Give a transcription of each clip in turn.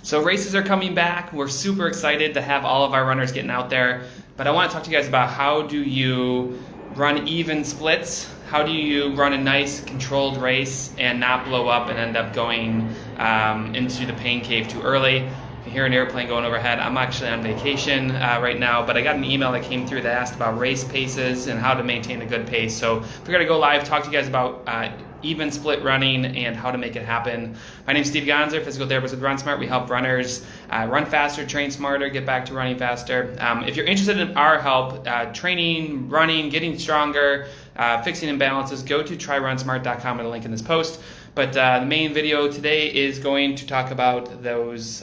So races are coming back. We're super excited to have all of our runners getting out there. But I want to talk to you guys about how do you run even splits? How do you run a nice controlled race and not blow up and end up going into the pain cave too early? You can hear an airplane going overhead. I'm actually on vacation right now, but I got an email that came through that asked about race paces and how to maintain a good pace. So we're going to go live, talk to you guys about even split running and how to make it happen. My name is Steve Gonzer, physical therapist with Run Smart. We help runners run faster, train smarter, get back to running faster. If you're interested in our help, training, running, getting stronger, fixing imbalances, go to tryrunsmart.com with a link in this post. But the main video today is going to talk about those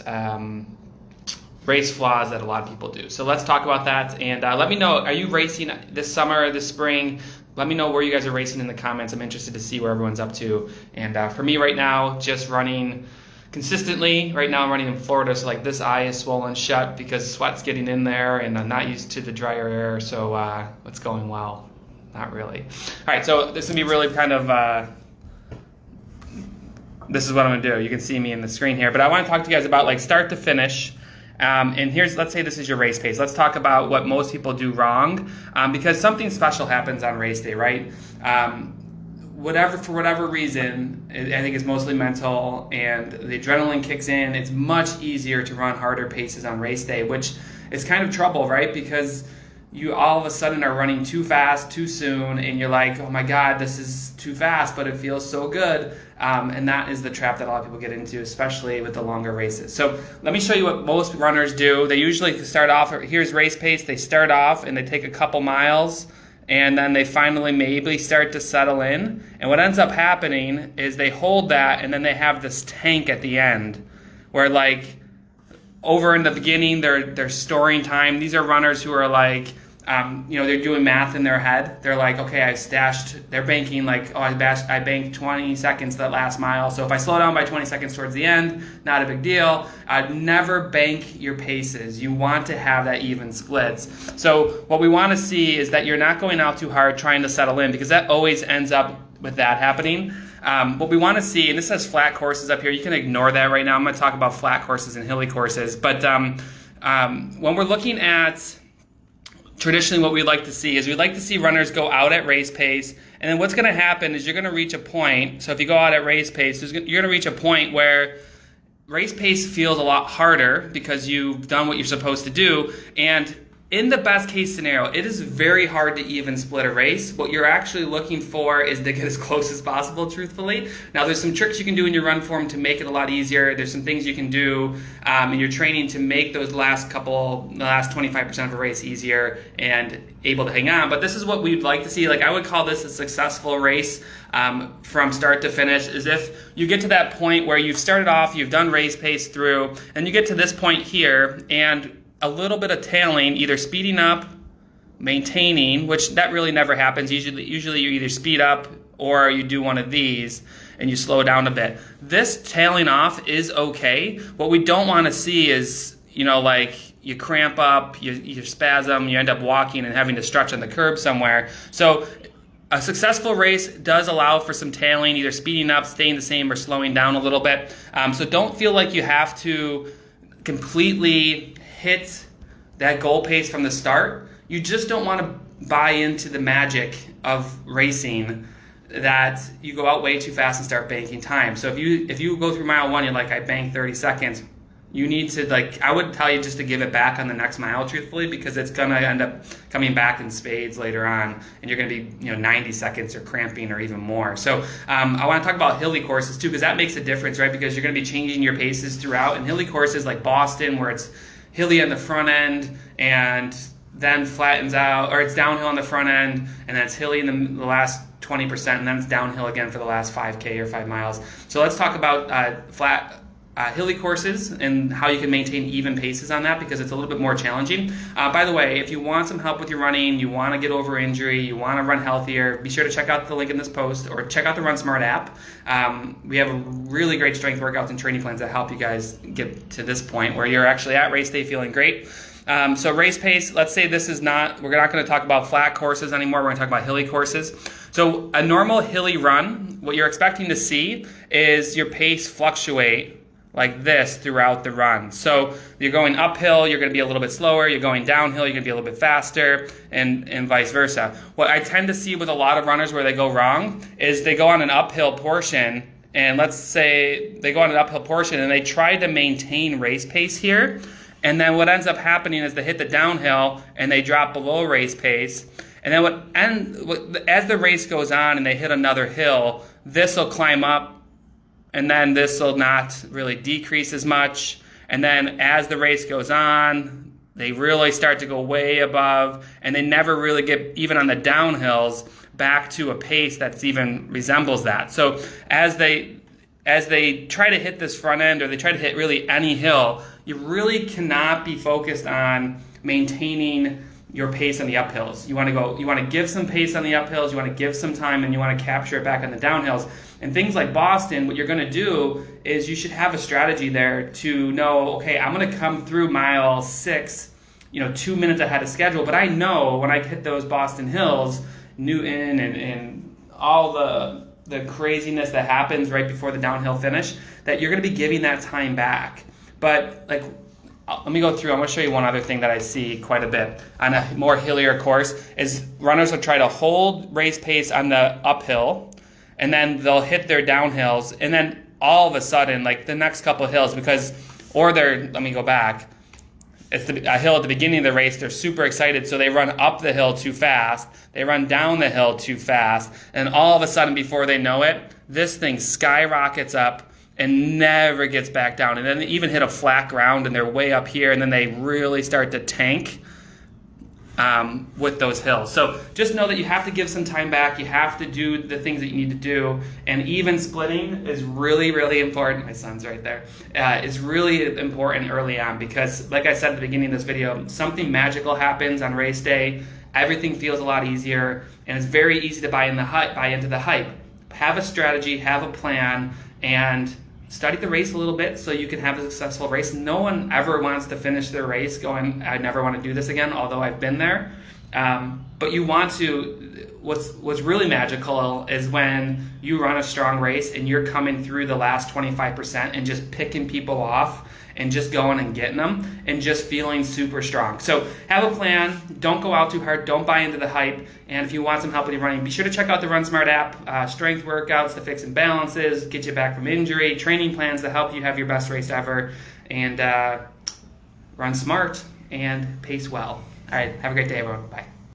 race flaws that a lot of people do. So let's talk about that, and let me know, are you racing this summer, this spring? Let me know where you guys are racing in the comments. I'm interested to see where everyone's up to. And for me right now, just running consistently. Right now I'm running in Florida, so like this eye is swollen shut because sweat's getting in there and I'm not used to the drier air, so it's going well. Not really. All right, so this is gonna be really kind of, this is what I'm gonna do. You can see me in the screen here, but I wanna talk to you guys about like start to finish. And here's, let's say this is your race pace. Let's talk about what most people do wrong, because something special happens on race day, right? For whatever reason, I think it's mostly mental, and the adrenaline kicks in. It's much easier to run harder paces on race day, which is kind of trouble, right? Because you all of a sudden are running too fast, too soon, and you're like, oh my God, this is too fast, but it feels so good. And that is the trap that a lot of people get into, especially with the longer races. So let me show you what most runners do. They usually start off, here's race pace, they start off and they take a couple miles, and then they finally maybe start to settle in. And what ends up happening is they hold that, and then they have this tank at the end, where like, over in the beginning, they're storing time. These are runners who are like, they're doing math in their head. They're like, okay, they're banking like, oh, I banked 20 seconds that last mile. So if I slow down by 20 seconds towards the end, not a big deal. Never bank your paces. You want to have that even splits. So what we want to see is that you're not going out too hard trying to settle in, because that always ends up with that happening. What we want to see, and this says flat courses up here, you can ignore that right now. I'm going to talk about flat courses and hilly courses. But when we're looking at traditionally what we'd like to see is we'd like to see runners go out at race pace, and then what's going to happen is you're going to reach a point. So if you go out at race pace, you're going to reach a point where race pace feels a lot harder because you've done what you're supposed to do. And in the best case scenario, it is very hard to even split a race. What you're actually looking for is to get as close as possible, truthfully. Now, there's some tricks you can do in your run form to make it a lot easier. There's some things you can do in your training to make those last 25% of a race easier and able to hang on. But this is what we'd like to see. Like, I would call this a successful race from start to finish, is if you get to that point where you've started off, you've done race pace through, and you get to this point here, and a little bit of tailing, either speeding up, maintaining, which that really never happens. Usually you either speed up or you do one of these and you slow down a bit. This tailing off is okay. What we don't want to see is, like you cramp up, you spasm, you end up walking and having to stretch on the curb somewhere. So a successful race does allow for some tailing, either speeding up, staying the same, or slowing down a little bit. So don't feel like you have to completely hit that goal pace from the start. You just don't want to buy into the magic of racing that you go out way too fast and start banking time. So if you go through mile one, you're like, I banked 30 seconds. You need to, I would tell you just to give it back on the next mile, truthfully, because it's going to end up coming back in spades later on, and you're going to be 90 seconds or cramping or even more. So I want to talk about hilly courses too, because that makes a difference, right? Because you're going to be changing your paces throughout. And hilly courses like Boston, where it's hilly on the front end and then flattens out, or it's downhill on the front end and then it's hilly in the last 20%, and then it's downhill again for the last 5K or 5 miles. So let's talk about hilly courses and how you can maintain even paces on that, because it's a little bit more challenging. By the way, if you want some help with your running, you want to get over injury, you want to run healthier, be sure to check out the link in this post or check out the Run Smart app. We have a really great strength workouts and training plans that help you guys get to this point where you're actually at race day feeling great. So race pace, let's say this is not, we're not going to talk about flat courses anymore, we're going to talk about hilly courses. So a normal hilly run, what you're expecting to see is your pace fluctuate like this throughout the run. So you're going uphill, you're going to be a little bit slower. You're going downhill, you're going to be a little bit faster, and vice versa. What I tend to see with a lot of runners where they go wrong is they go on an uphill portion, and let's say they go on an uphill portion and they try to maintain race pace here. And then what ends up happening is they hit the downhill and they drop below race pace. And then as the race goes on and they hit another hill, this will climb up, and then this will not really decrease as much. And then as the race goes on, they really start to go way above, and they never really get, even on the downhills, back to a pace that's even resembles that. So as they try to hit this front end, or they try to hit really any hill, you really cannot be focused on maintaining your pace on the uphills. You want to give some pace on the uphills, you want to give some time, and you want to capture it back on the downhills. And things like Boston, what you're going to do is you should have a strategy there to know, okay, I'm going to come through mile 6, 2 minutes ahead of schedule, but I know when I hit those Boston hills, Newton and all the craziness that happens right before the downhill finish, that you're going to be giving that time back. But let me go through. I'm going to show you one other thing that I see quite a bit on a more hillier course is runners will try to hold race pace on the uphill, and then they'll hit their downhills, and then all of a sudden, like the next couple of hills, let me go back. It's a hill at the beginning of the race. They're super excited, so they run up the hill too fast. They run down the hill too fast, and all of a sudden, before they know it, this thing skyrockets up and never gets back down. And then they even hit a flat ground, and they're way up here, and then they really start to tank with those hills. So just know that you have to give some time back. You have to do the things that you need to do. And even splitting is really, really important. My son's right there. Is really important early on, because like I said at the beginning of this video, something magical happens on race day. Everything feels a lot easier, and it's very easy to buy into the hype. Have a strategy, have a plan, and study the race a little bit so you can have a successful race. No one ever wants to finish their race going, I never want to do this again, although I've been there. But you want to, what's really magical is when you run a strong race and you're coming through the last 25% and just picking people off and just going and getting them and just feeling super strong. So have a plan. Don't go out too hard. Don't buy into the hype. And if you want some help with your running, be sure to check out the Run Smart app. Strength workouts to fix imbalances, get you back from injury, training plans to help you have your best race ever, and run smart and pace well. All right, have a great day, everyone. Bye.